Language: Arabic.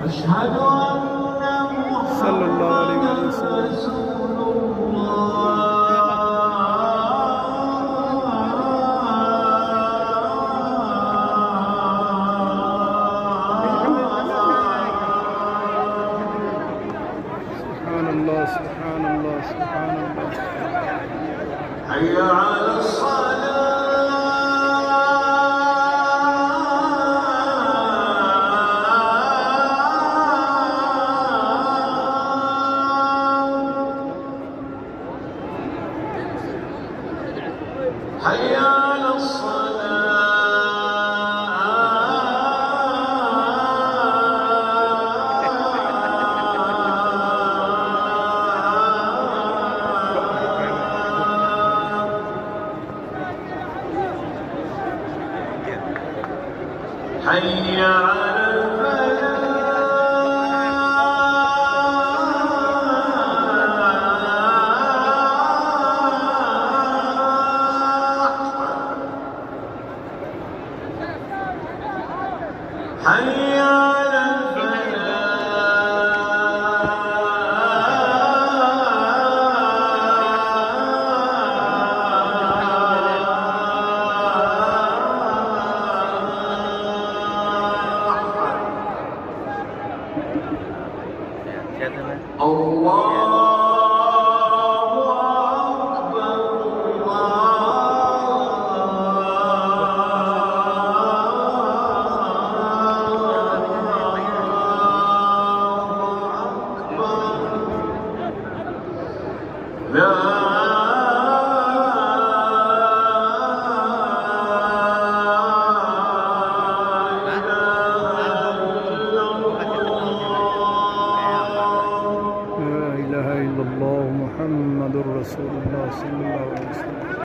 أشهد أن صلى الله عليه محمدا وسلم. رسول الله. سبحان الله سبحان الله سبحان الله. حي على الصلاة. حي على حي على الفلاح. حي على الفلاح. الله لا إله إلا الله محمد رسول الله صلى الله عليه وسلم.